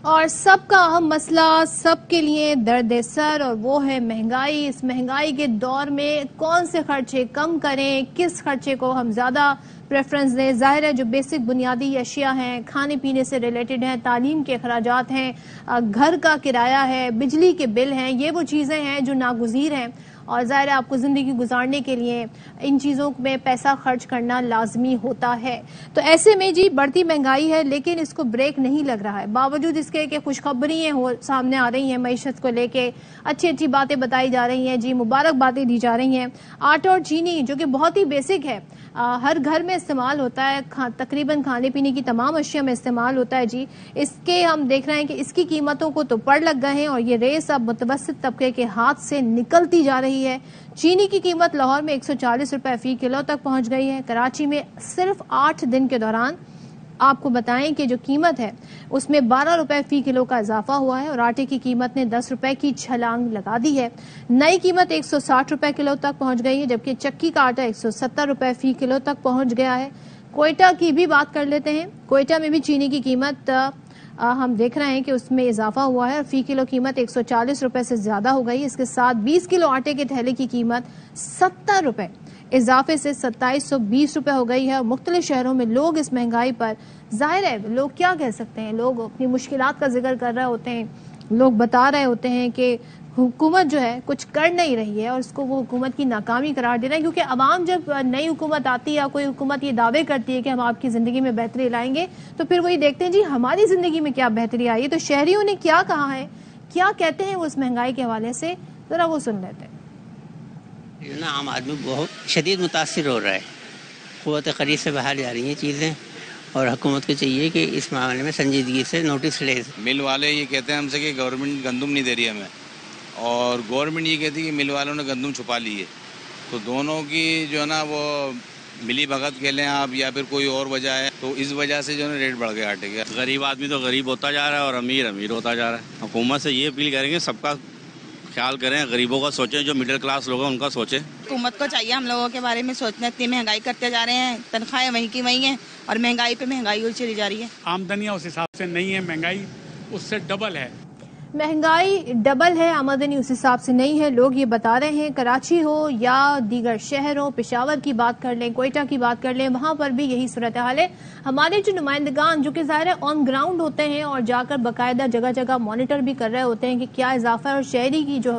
اور سب کا اہم مسئلہ سب کے لیے درد سر، اور وہ ہے مہنگائی۔ اس مہنگائی کے دور میں کون سے خرچے کم کریں، کس خرچے کو ہم زیادہ پریفرنس دیں۔ ظاہر ہے جو بیسک بنیادی اشیاء ہیں، کھانے پینے سے ریلیٹڈ ہیں، تعلیم کے اخراجات ہیں، گھر کا کرایہ ہے، بجلی کے بل ہیں، یہ وہ چیزیں ہیں جو ناگزیر ہیں، اور ظاہر ہے آپ کو زندگی گزارنے کے لیے ان چیزوں میں پیسہ خرچ کرنا لازمی ہوتا ہے۔ تو ایسے میں جی بڑھتی مہنگائی ہے، لیکن اس کو بریک نہیں لگ رہا ہے، باوجود اس کے کہ خوشخبریاں سامنے آ رہی ہیں معیشت کو لے کے، اچھی اچھی باتیں بتائی جا رہی ہیں، جی مبارک باتیں دی جا رہی ہیں۔ آٹا اور چینی جو کہ بہت ہی بیسک ہے، ہر گھر میں استعمال ہوتا ہے، تقریباً کھانے پینے کی تمام اشیاء میں استعمال ہوتا ہے جی، اس کے ہم دیکھ رہے ہیں کہ اس کی قیمتوں کو تو پڑ لگ گئے ہیں، اور یہ ریس اب متوسط طبقے کے ہاتھ سے نکلتی جا رہی ہے۔ چینی کی قیمت لاہور میں 140 روپے فی کلو تک پہنچ گئی ہے۔ کراچی میں صرف 8 دن کے دوران آپ کو بتائیں کہ جو قیمت ہے اس میں 12 روپے فی کلو کا اضافہ ہوا ہے، اور آٹے کی قیمت نے 10 روپے کی چھلانگ لگا دی ہے۔ نئی قیمت 160 روپے کلو تک پہنچ گئی ہے، جبکہ چکی کا آٹا 170 روپے فی کلو تک پہنچ گیا ہے۔ کوئٹہ کی بھی بات کر لیتے ہیں۔ کوئٹہ میں بھی چینی کی قیمت ہم دیکھ رہے ہیں کہ اس میں اضافہ ہوا ہے، اور فی کلو قیمت 140 روپے سے زیادہ ہو گئی۔ اس کے ساتھ 20 کلو آٹے کے تھیلے کی قیمت 70 روپے اضافے سے 2720 روپے ہو گئی ہے۔ اور مختلف شہروں میں لوگ اس مہنگائی پر، ظاہر ہے لوگ کیا کہہ سکتے ہیں، لوگ اپنی مشکلات کا ذکر کر رہے ہوتے ہیں، لوگ بتا رہے ہوتے ہیں کہ حکومت جو ہے کچھ کر نہیں رہی ہے، اور اس کو وہ حکومت کی ناکامی قرار دے رہے ہیں، کیونکہ عوام جب نئی حکومت آتی ہے یا کوئی حکومت یہ دعوے کرتی ہے کہ ہم آپ کی زندگی میں بہتری لائیں گے، تو پھر وہی دیکھتے ہیں جی ہماری زندگی میں کیا بہتری آئی ہے۔ تو شہریوں نے کیا کہا ہے، کیا کہتے ہیں وہ اس مہنگائی کے حوالے سے، ذرا وہ سن لیتے ہیں۔ عام آدمی بہت شدید متاثر ہو رہا ہے، قوت خرید سے باہر جا رہی ہیں چیزیں، اور حکومت کو چاہیے کہ اس معاملے میں سنجیدگی سے نوٹس لے۔ مل والے یہ کہتے ہیں ہم سے کہ گورنمنٹ گندم نہیں دے رہی ہمیں، اور گورنمنٹ یہ کہتی ہے کہ مل والوں نے گندم چھپا لی ہے، تو دونوں کی جو ہے نا وہ ملی بھگت کہہ لیں آپ، یا پھر کوئی اور وجہ ہے، تو اس وجہ سے جو ہے ریٹ بڑھ گیا آٹے کا۔ غریب آدمی تو غریب ہوتا جا رہا ہے، اور امیر امیر ہوتا جا رہا ہے۔ حکومت سے یہ اپیل کریں گے سب کا خیال کریں، غریبوں کا سوچیں، جو مڈل کلاس لوگ ہیں ان کا سوچیں۔ حکومت کو چاہیے ہم لوگوں کے بارے میں سوچنا، اتنی مہنگائی کرتے جا رہے ہیں، تنخواہیں وہیں کی وہیں ہیں، اور مہنگائی پہ مہنگائی ہوئی چلی جا رہی ہے۔ آمدنیاں اس حساب سے نہیں ہے، مہنگائی اس سے ڈبل ہے۔ مہنگائی ڈبل ہے، آمدنی اس حساب سے نہیں ہے، لوگ یہ بتا رہے ہیں۔ کراچی ہو یا دیگر شہر ہو، پشاور کی بات کر لیں، کوئٹہ کی بات کر لیں، وہاں پر بھی یہی صورتحال ہے۔ ہمارے جو نمائندگان جو کہ ظاہر ہے آن گراؤنڈ ہوتے ہیں، اور جا کر باقاعدہ جگہ جگہ مانیٹر بھی کر رہے ہوتے ہیں کہ کیا اضافہ ہے، اور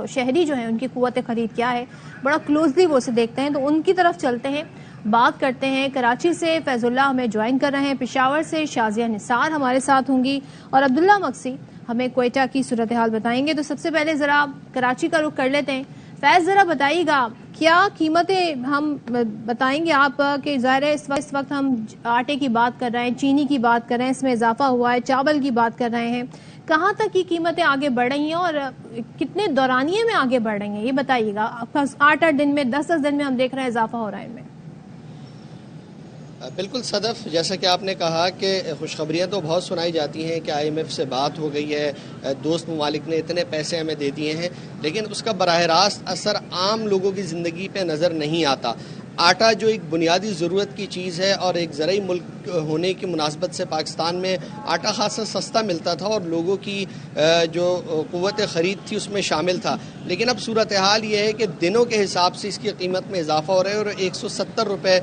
شہری جو ہیں ان کی قوت خرید کیا ہے، بڑا کلوزلی وہ اسے دیکھتے ہیں، تو ان کی طرف چلتے ہیں، بات کرتے ہیں۔ کراچی سے فیض اللہ ہمیں جوائن کر رہے ہیں، پشاور سے شازیہ نثار ہمارے ساتھ ہوں گی، اور عبداللہ مقسی ہمیں کوئٹہ کی صورتحال بتائیں گے۔ تو سب سے پہلے ذرا کراچی کا رخ کر لیتے ہیں۔ فیض ذرا بتائیے گا کیا قیمتیں، ہم بتائیں گے آپ کہ ظاہر ہے اس وقت ہم آٹے کی بات کر رہے ہیں، چینی کی بات کر رہے ہیں، اس میں اضافہ ہوا ہے، چاول کی بات کر رہے ہیں، کہاں تک یہ قیمتیں آگے بڑھ رہی ہیں اور کتنے دورانیے میں آگے بڑھ رہی ہیں، یہ بتائیے گا۔ 8 دن میں 10 دن میں ہم دیکھ رہے ہیں اضافہ ہو رہا ہے ان میں۔ بالکل صدف، جیسا کہ آپ نے کہا کہ خوشخبریاں تو بہت سنائی جاتی ہیں کہ IMF سے بات ہو گئی ہے، دوست ممالک نے اتنے پیسے ہمیں دے دیے ہیں، لیکن اس کا براہ راست اثر عام لوگوں کی زندگی پہ نظر نہیں آتا۔ آٹا جو ایک بنیادی ضرورت کی چیز ہے، اور ایک زرعی ملک ہونے کی مناسبت سے پاکستان میں آٹا خاصا سستا ملتا تھا، اور لوگوں کی جو قوت خرید تھی اس میں شامل تھا، لیکن اب صورتحال یہ ہے کہ دنوں کے حساب سے اس کی قیمت میں اضافہ ہو رہا ہے، اور 170 روپے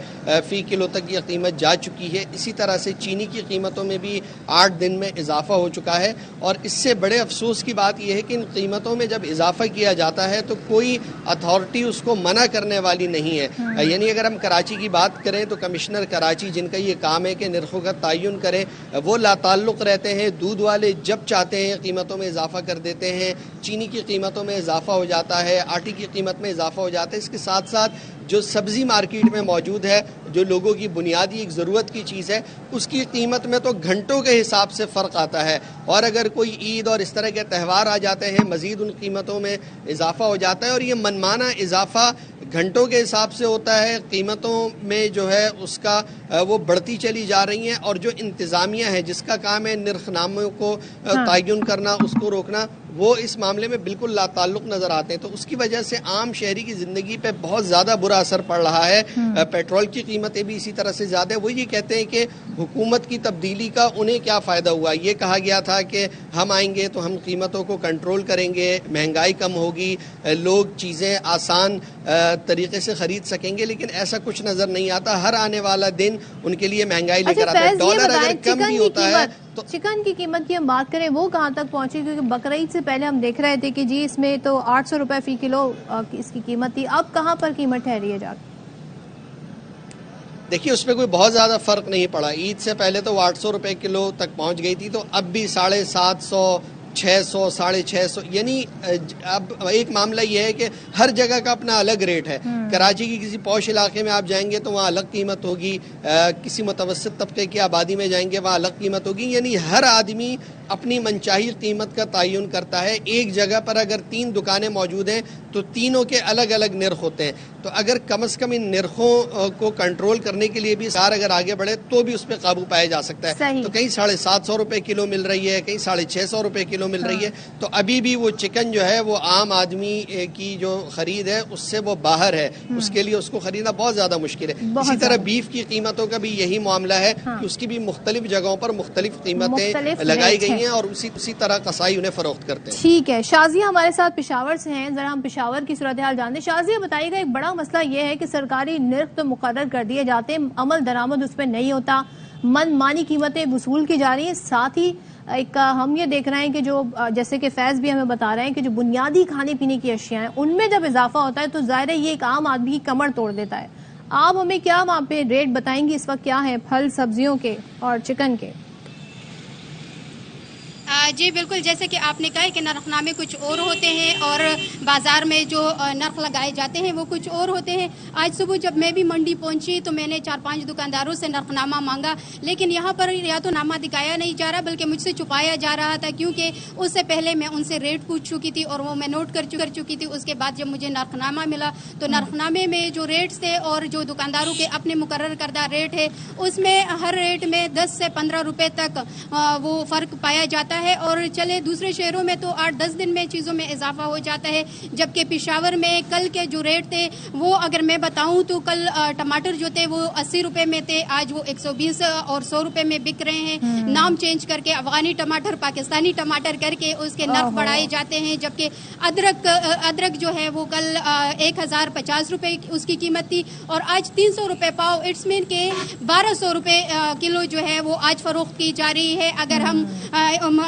فی کلو تک یہ قیمت جا چکی ہے۔ اسی طرح سے چینی کی قیمتوں میں بھی 8 دن میں اضافہ ہو چکا ہے، اور اس سے بڑے افسوس کی بات یہ ہے کہ ان قیمتوں میں جب اضافہ کیا جاتا ہے تو کوئی اتھارٹی اس کو منع کرنے والی نہیں ہے۔ یعنی اگر ہم کراچی کی بات کریں تو کمشنر کراچی، جن کا یہ کام ہے کہ نرخوں کا تعین کریں، وہ لا تعلق رہتے ہیں۔ دودھ والے جب چاہتے ہیں قیمتوں میں اضافہ کر دیتے ہیں، چینی کی قیمتوں میں اضافہ ہو جاتا ہے، آٹے کی قیمت میں اضافہ ہو جاتا ہے۔ اس کے ساتھ ساتھ جو سبزی مارکیٹ میں موجود ہے، جو لوگوں کی بنیادی ایک ضرورت کی چیز ہے، اس کی قیمت میں تو گھنٹوں کے حساب سے فرق آتا ہے، اور اگر کوئی عید اور اس طرح کے تہوار آ جاتے ہیں مزید ان قیمتوں میں اضافہ ہو جاتا ہے، اور یہ منمانہ اضافہ گھنٹوں کے حساب سے ہوتا ہے۔ قیمتوں میں جو ہے اس کا وہ بڑھتی چلی جا رہی ہیں، اور جو انتظامیہ ہے جس کا کام ہے نرخ ناموں کو تعین کرنا، اس کو روکنا، وہ اس معاملے میں بالکل لا تعلق نظر آتے ہیں۔ تو اس کی وجہ سے عام شہری کی زندگی پہ بہت زیادہ برا اثر پڑ رہا ہے۔ پیٹرول کی قیمت قیمتیں بھی اسی طرح سے زیادہ ہیں. وہ یہ کہتے ہیں کہ حکومت کی تبدیلی کا انہیں کیا فائدہ ہوا. یہ کہا گیا تھا کہ ہم آئیں گے تو ہم قیمتوں کو کنٹرول کریں گے, مہنگائی کم ہوگی, لوگ چیزیں آسان طریقے سے خرید سکیں گے, لیکن ایسا کچھ نظر نہیں آتا. ہر آنے والا دن ان کے لیے مہنگائی لے کر آتا ہے. ڈالر اگر کم بھی ہوتا ہے تو چکن کی قیمت کی ہم بات کریں وہ کہاں تک پہنچی, کیونکہ بقرعید سے پہلے ہم دیکھ رہے تھے کہ جی اس میں تو 800 روپے فی کلو اس کی قیمت تھی, اب کہاں پر قیمت ٹھہری ہے جا کے؟ دیکھیے اس میں کوئی بہت زیادہ فرق نہیں پڑا. عید سے پہلے تو وہ 800 روپے کلو تک پہنچ گئی تھی, تو اب بھی 750, 600, 650. یعنی اب ایک معاملہ یہ ہے کہ ہر جگہ کا اپنا الگ ریٹ ہے. کراچی کی کسی پوش علاقے میں آپ جائیں گے تو وہاں الگ قیمت ہوگی, کسی متوسط طبقے کی آبادی میں جائیں گے وہاں الگ قیمت ہوگی. یعنی ہر آدمی اپنی منچاہی قیمت کا تعین کرتا ہے. ایک جگہ پر اگر 3 دکانیں موجود ہیں تو تینوں کے الگ الگ نرخ ہوتے ہیں. تو اگر کم از کم ان نرخوں کو کنٹرول کرنے کے لیے بھی سار اگر آگے بڑھے تو بھی اس پہ قابو پایا جا سکتا ہے. تو کہیں 750 روپے کلو مل رہی ہے, کہیں 650 روپے کلو مل رہی ہے. تو ابھی بھی وہ چکن جو ہے وہ عام آدمی کی جو خرید ہے اس سے وہ باہر ہے, اس کے لیے اس کو خریدنا بہت زیادہ مشکل ہے. اسی طرح بیف کی قیمتوں کا بھی یہی معاملہ ہے کہ اس کی بھی مختلف جگہوں پر مختلف قیمتیں لگائی گئی ہیں اور اسی طرح قصائی انہیں فروخت کرتے ہیں. ٹھیک ہے, شازیہ ہمارے ساتھ پشاور سے ہیں, ذرا ہم پشاور کی صورتحال جانتے ہیں. شازیہ بتائیے گا, ایک بڑا مسئلہ یہ ہے کہ سرکاری نرخ تو مقرر کر دیے جاتے ہیں, عمل درآمد اس پہ نہیں ہوتا, من مانی قیمتیں وصول کی جا رہی ہیں. ساتھ ہی ایک ہم یہ دیکھ رہے ہیں کہ جو جیسے کہ فیض بھی ہمیں بتا رہے ہیں کہ جو بنیادی کھانے پینے کی اشیاء ہیں ان میں جب اضافہ ہوتا ہے تو ظاہر ہے یہ ایک عام آدمی کی کمر توڑ دیتا ہے. آپ ہمیں کیا وہاں پہ ریٹ بتائیں گی اس وقت کیا ہیں پھل سبزیوں کے اور چکن کے؟ جی بالکل, جیسے کہ آپ نے کہا کہ نرخ نامے کچھ اور ہوتے ہیں اور بازار میں جو نرخ لگائے جاتے ہیں وہ کچھ اور ہوتے ہیں. آج صبح جب میں بھی منڈی پہنچی تو میں نے 4-5 دکانداروں سے نرخ نامہ مانگا, لیکن یہاں پر یا تو نامہ دکھایا نہیں جا رہا بلکہ مجھ سے چھپایا جا رہا تھا, کیونکہ اس سے پہلے میں ان سے ریٹ پوچھ چکی تھی اور وہ میں نوٹ کر چکی تھی. اس کے بعد جب مجھے نرخ نامہ ملا تو نرخ نامے میں جو ریٹس تھے اور جو دکانداروں کے اپنے مقرر کردہ ریٹ ہے اس میں ہر ریٹ میں 10 سے 15 روپے تک وہ فرق پایا جاتا ہے. اور چلے دوسرے شہروں میں تو 8-10 دن میں چیزوں میں اضافہ ہو جاتا ہے, جبکہ پشاور میں کل کے جو ریٹ تھے وہ اگر میں بتاؤں تو کل ٹماٹر جو تھے وہ 80 روپے میں تھے, آج وہ 120 اور 100 روپے میں بک رہے ہیں. نام چینج کر کے افغانی ٹماٹر پاکستانی ٹماٹر کر کے اس کے نرخ بڑھائے جاتے ہیں, جبکہ ادرک جو ہے وہ کل 1050 روپے اس کی قیمت تھی اور آج 300 روپے پاؤ. اٹس مین کے 1200 روپے کلو جو ہے وہ آج فروخت کی جا رہی ہے. اگر ہم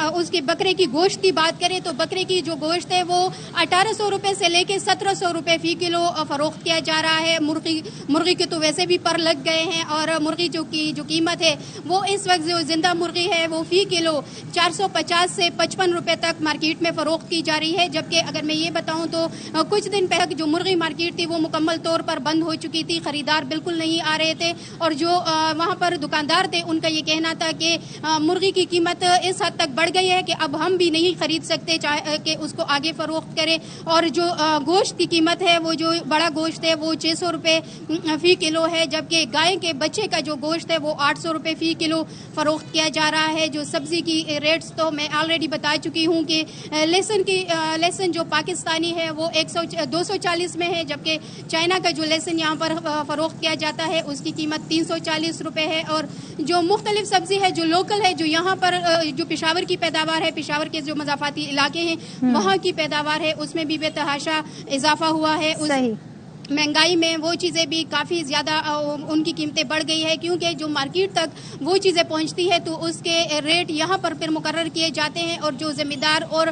اس کے بکرے کی گوشت کی بات کریں تو بکرے کی جو گوشت ہے وہ 1800 روپے سے لے کے 1700 روپے فی کلو فروخت کیا جا رہا ہے. مرغی کے تو ویسے بھی پر لگ گئے ہیں اور مرغی جو قیمت ہے وہ اس وقت جو زندہ مرغی ہے وہ فی کلو 450 سے 55 روپے تک مارکیٹ میں فروخت کی جا رہی ہے. جبکہ اگر میں یہ بتاؤں تو کچھ دن پہلے جو مرغی مارکیٹ تھی وہ مکمل طور پر بند ہو چکی تھی, خریدار بالکل نہیں آ رہے تھے اور جو وہاں پر دکاندار تھے ان کا یہ کہنا تھا کہ مرغی کی قیمت اس حد تک بڑھ گئی ہے کہ اب ہم بھی نہیں خرید سکتے چاہے کہ اس کو آگے فروخت کریں. اور جو گوشت کی قیمت ہے وہ جو بڑا گوشت ہے وہ 600 روپے فی کلو ہے, جبکہ گائے کے بچے کا جو گوشت ہے وہ 800 روپے فی کلو فروخت کیا جا رہا ہے. جو سبزی کی ریٹس تو میں آلریڈی بتا چکی ہوں کہ لہسن جو پاکستانی ہے وہ 240 میں ہے, جبکہ چائنا کا جو لہسن یہاں پر فروخت کیا جاتا ہے اس کی قیمت 340 روپے ہے. اور جو مختلف سبزی ہے جو لوکل ہے جو یہاں پر جو پشاور کی پیداوار ہے, پشاور کے جو مضافاتی علاقے ہیں وہاں کی پیداوار ہے اس میں بھی بے تحاشا اضافہ ہوا ہے. مہنگائی میں وہ چیزیں بھی کافی زیادہ ان کی قیمتیں بڑھ گئی ہے, کیونکہ جو مارکیٹ تک وہ چیزیں پہنچتی ہے تو اس کے ریٹ یہاں پر پھر مقرر کیے جاتے ہیں اور جو ذمہ دار اور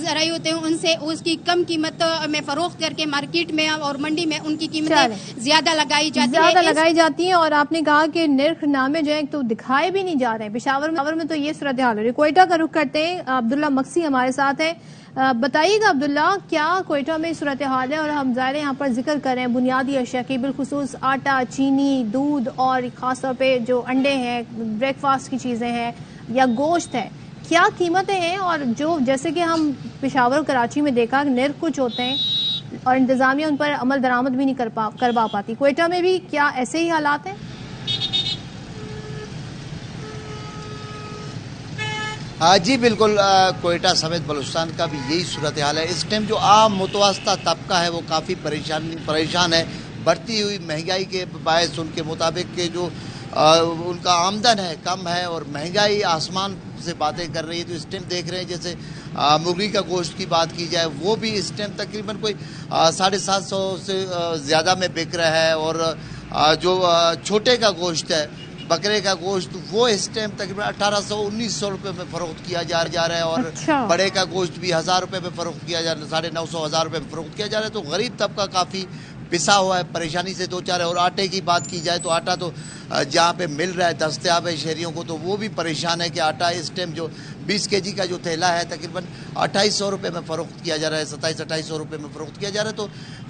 ذرائع ہوتے ہیں ان سے اس کی کم قیمت میں فروخت کر کے مارکیٹ میں اور منڈی میں ان کی قیمتیں زیادہ لگائی جاتی ہیں. اور آپ نے کہا کہ نرخ نامے جو ہیں تو دکھائے بھی نہیں جا رہے ہیں پشاور میں, تو یہ صورتحال ہے. کوئٹہ کا رخ کرتے ہیں, عبداللہ مکسی ہمارے ساتھ ہیں. بتائیے گا عبداللہ کیا کوئٹہ میں صورتحال ہے, اور ہم ظاہر یہاں پر ذکر کریں بنیادی اشیاء کی, بالخصوص آٹا, چینی, دودھ اور خاص طور پہ جو انڈے ہیں, بریک فاسٹ کی چیزیں ہیں یا گوشت ہے, کیا قیمتیں ہیں؟ اور جو جیسے کہ ہم پشاور کراچی میں دیکھا نرخ کچھ ہوتے ہیں اور انتظامیہ ان پر عمل درآمد بھی نہیں کروا پاتی, کوئٹہ میں بھی کیا ایسے ہی حالات ہیں؟ جی بالکل, کوئٹہ سمیت بلوچستان کا بھی یہی صورتحال ہے. اس ٹائم جو عام متوسطہ طبقہ ہے وہ کافی پریشان ہے. بڑھتی ہوئی مہنگائی کے باعث ان کے مطابق کہ جو ان کا آمدن ہے کم ہے اور مہنگائی آسمان سے باتیں کر رہی ہے. تو اس ٹائم دیکھ رہے ہیں جیسے مرغی کا گوشت کی بات کی جائے وہ بھی اس ٹائم تقریباً کوئی 750 سے زیادہ میں بک رہا ہے, اور جو چھوٹے کا گوشت ہے بکرے کا گوشت وہ اس ٹائم تقریباً 1800-1900 روپے میں فروخت کیا جا رہا ہے, اور بڑے کا گوشت بھی 1000 روپے میں فروخت کیا جا رہا ہے, 950-1000 روپے میں فروخت کیا جا رہا ہے. تو غریب طبقہ کافی پسا ہوا ہے, پریشانی سے دو چار ہے. اور آٹے کی بات کی جائے تو آٹا تو جہاں پہ مل رہا ہے دستیاب ہے شہریوں کو, تو وہ بھی پریشان ہے کہ آٹا اس ٹائم جو 20 kg کا جو تھیلا ہے تقریباً 2800 روپے میں فروخت کیا جا رہا ہے, 2700-2800 روپے میں فروخت کیا جا رہا ہے. تو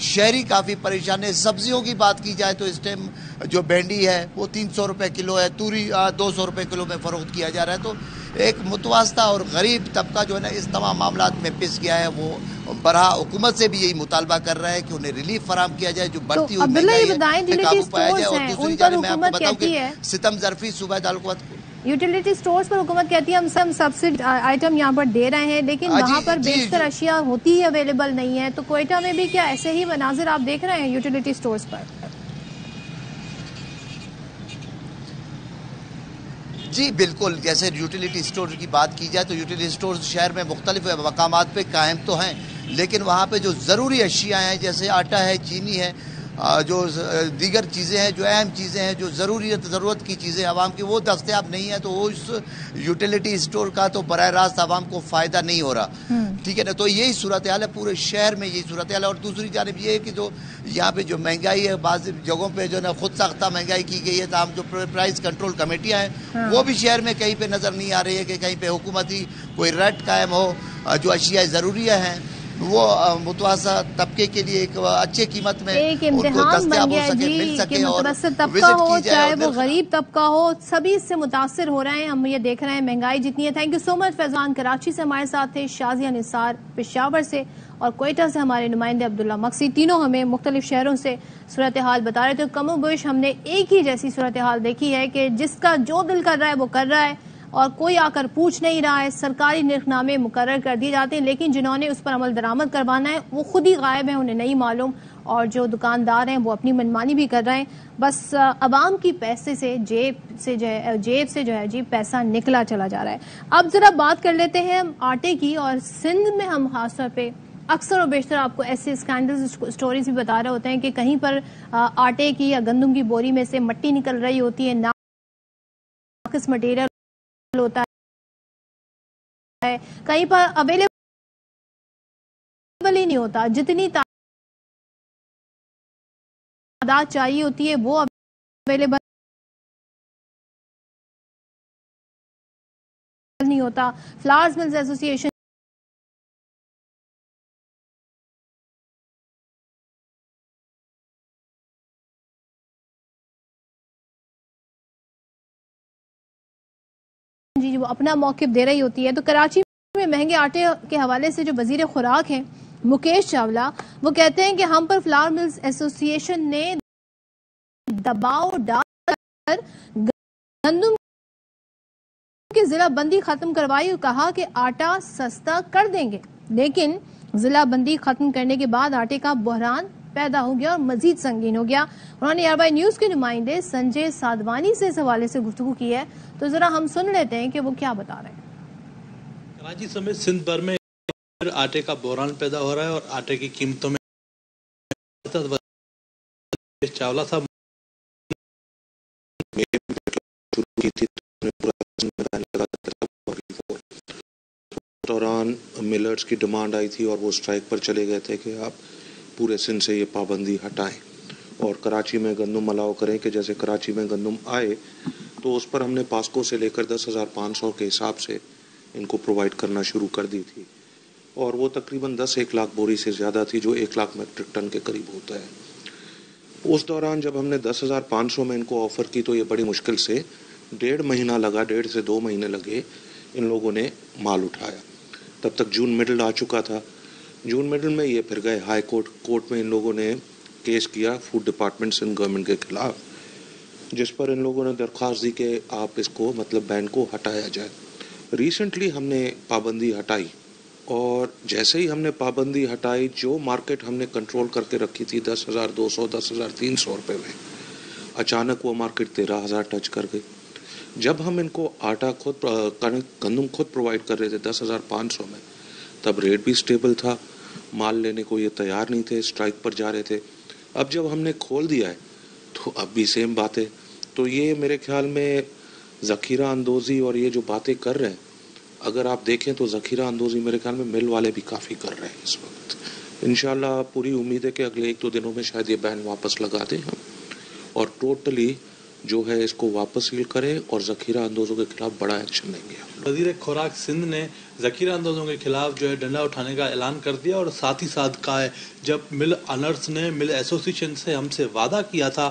شہری کافی پریشان ہے. سبزیوں کی بات کی جائے تو اس ٹائم جو بھنڈی ہے وہ 300 روپے کلو ہے, توری 200 روپے کلو میں فروخت کیا جا رہا ہے. تو ایک متوسطہ اور غریب طبقہ جو ہے نا اس تمام معاملات میں پس گیا ہے. وہ برہا حکومت سے بھی یہی مطالبہ کر رہا ہے کہ انہیں ریلیف فراہم کیا جائے, جو بڑھتی ہوئی مہنگائی ہے قابو پایا جائے. اور دوسری جانب میں آپ کو بتاؤں کہ ستم ظرفی صوبہ دارالقوات یوٹیلیٹی سٹورز پر حکومت کہتی ہے ہم سبسڈ آئٹم یہاں پر دے رہے ہیں, لیکن وہاں پر بیشتر اشیاء ہوتی ہی اویلیبل نہیں ہے. تو کوئٹہ میں بھی کیا ایسے ہی مناظر آپ دیکھ رہے ہیں یوٹیلیٹی سٹورز پر؟ جی بالکل, جیسے یوٹیلیٹی سٹور کی بات کی جائے تو یوٹیلیٹی سٹورز شہر میں مختلف مقامات پہ قائم تو ہیں, لیکن وہاں پہ جو ضروری اشیاء ہیں جیسے آٹا ہے, چینی ہے, جو دیگر چیزیں ہیں, جو اہم چیزیں ہیں, جو ضرورت کی چیزیں عوام کی وہ دستیاب نہیں ہیں. تو اس یوٹیلیٹی سٹور کا تو براہ راست عوام کو فائدہ نہیں ہو رہا, ٹھیک ہے نا. تو یہی صورتحال ہے پورے شہر میں, یہی صورتحال ہے. اور دوسری جانب یہ ہے کہ جو یہاں پہ جو مہنگائی ہے بعض جگہوں پہ جو ہے نا خود ساختہ مہنگائی کی گئی ہے, تاہم جو پرائز کنٹرول کمیٹیاں ہیں وہ بھی شہر میں کہیں پہ نظر نہیں آ رہی ہے کہ کہیں پہ حکومتی کوئی ریٹ قائم ہو, جو اشیاء ضروریہ ہیں وہ متوسط طبقے کے لیے ایک اچھے قیمت میں ایک امتحان بن گیا ہے جی کہ متوسط طبقہ ہو چاہے وہ غریب طبقہ ہو, سبھی اس سے متاثر ہو رہے ہیں. ہم یہ دیکھ رہے ہیں مہنگائی جتنی ہے. تھینک یو سو مچ. فیضان کراچی سے ہمارے ساتھ تھے, شازیہ نثار پشاور سے, اور کوئٹہ سے ہمارے نمائندے عبداللہ مقصی. تینوں ہمیں مختلف شہروں سے صورتحال بتا رہے تھے. کم و بیش ہم نے ایک ہی جیسی صورتحال دیکھی ہے کہ جس کا جو دل کر رہا ہے وہ کر رہا ہے, اور کوئی آ کر پوچھ نہیں رہا ہے. سرکاری نرخ نامے مقرر کر دیے جاتے ہیں, لیکن جنہوں نے اس پر عمل درآمد کروانا ہے وہ خود ہی غائب ہیں, انہیں نہیں معلوم, اور جو دکاندار ہیں وہ اپنی منمانی بھی کر رہے ہیں. بس عوام کی پیسے سے جیب سے جو ہے جی پیسہ نکلا چلا جا رہا ہے. اب ذرا بات کر لیتے ہیں آٹے کی, اور سندھ میں ہم خاص طور پہ اکثر و بیشتر آپ کو ایسے اسکینڈل سٹوریز بھی بتا رہے ہوتے ہیں کہ کہیں پر آٹے کی یا گندم کی بوری میں سے مٹی نکل رہی ہوتی ہے, ناقص مٹیریل ہوتا ہے, کہیں پر اویلیبل ہی نہیں ہوتا, جتنی تعداد چاہیے ہوتی ہے وہ اویلیبل نہیں ہوتا. فلاورز ملز ایسوسی ایشن جی وہ اپنا موقف دے رہی ہوتی ہے. تو کراچی میں مہنگے آٹے کے حوالے سے جو وزیر خوراک ہیں مکیش چاولہ, وہ کہتے ہیں کہ ہم پر فلاور ملز ایسوسی ایشن نے دباؤ ڈال کر گندم کی ضلع بندی ختم کروائی اور کہا کہ آٹا سستا کر دیں گے, لیکن ضلع بندی ختم کرنے کے بعد آٹے کا بحران پیدا ہو گیا اور مزید سنگین ہو گیا. انہوں نے آر نیوز کے نمائندے سنجے سادوانی سے اس حوالے سے گفتگو کی ہے, تو ذرا ہم سن لیتے ہیں کہ وہ کیا بتا رہے ہیں. کراچی سمیت سندھ بھر میں آٹے کا بحران پیدا ہو رہا ہے, اور آٹے کی قیمتوں میں چاولہ صاحب دوران ملرز کی ڈیمانڈ آئی تھی اور وہ اسٹرائک پر چلے گئے تھے کہ آپ پورے سندھ سے یہ پابندی ہٹائیں اور کراچی میں گندم الاؤ کریں, کہ جیسے کراچی میں گندم آئے تو اس پر ہم نے پاسکو سے لے کر 10,500 کے حساب سے ان کو پرووائڈ کرنا شروع کر دی تھی, اور وہ تقریباً 10-1 لاکھ بوری سے زیادہ تھی, جو 1 لاکھ میٹرک ٹن کے قریب ہوتا ہے. اس دوران جب ہم نے 10,500 میں ان کو آفر کی تو یہ بڑی مشکل سے 1.5 مہینہ لگا, 1.5 سے 2 مہینے لگے ان لوگوں نے مال اٹھایا. تب تک جون مڈل آ چکا تھا. جون مڈل میں یہ پھر گئے ہائی کورٹ میں ان لوگوں نے کیس کیا فوڈ ڈپارٹمنٹ سندھ گورنمنٹ کے خلاف, جس پر ان لوگوں نے درخواست دی کہ آپ اس کو مطلب بین کو ہٹایا جائے. ریسنٹلی ہم نے پابندی ہٹائی اور جیسے ہی ہم نے پابندی ہٹائی، جو مارکیٹ ہم نے کنٹرول کر کے رکھی تھی 10,200 10,300 روپے میں، اچانک وہ مارکیٹ 13,000 ٹچ کر گئی. جب ہم ان کو آٹا خود گندم خود پرووائڈ کر رہے تھے 10,500 میں، تب ریٹ بھی سٹیبل تھا، مال لینے کو یہ تیار نہیں تھے، اسٹرائک پر جا رہے تھے. اب جب ہم نے کھول دیا ہے تو اب بھی سیم بات ہے. تو یہ میرے خیال میں ذخیرہ اندوزی اور یہ جو باتیں کر رہے ہیں، اگر آپ دیکھیں تو ذخیرہ اندوزی میرے خیال میں مل والے بھی کافی کر رہے ہیں اس وقت. انشاءاللہ پوری امید ہے کہ اگلے 1-2 دنوں میں شاید یہ بین واپس لگا دیں ہم، اور ٹوٹلی جو ہے اس کو واپس سیل کریں اور ذخیرہ اندوزوں کے خلاف بڑا ایکشن لیں گے. وزیر خوراک سندھ نے ذخیرہ اندوزوں کے خلاف جو ہے ڈنڈا اٹھانے کا اعلان کر دیا، اور ساتھ ہی ساتھ کہا ہے جب مل آنرز نے مل ایسوسیشن سے ہم سے وعدہ کیا تھا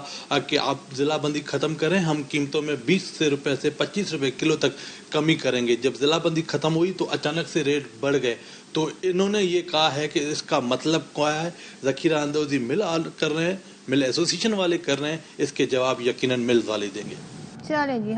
کہ آپ ضلع بندی ختم کریں، ہم قیمتوں میں 20 روپے سے 25 روپے کلو تک کمی کریں گے. جب ضلع بندی ختم ہوئی تو اچانک سے ریٹ بڑھ گئے. تو انہوں نے یہ کہا ہے کہ اس کا مطلب کیا ہے، ذخیرہ اندوزی مل کر رہے ہیں، مل ایسوسیشن والے کر رہے ہیں، اس کے جواب یقیناً مل والے دیں گے. چلیں جی.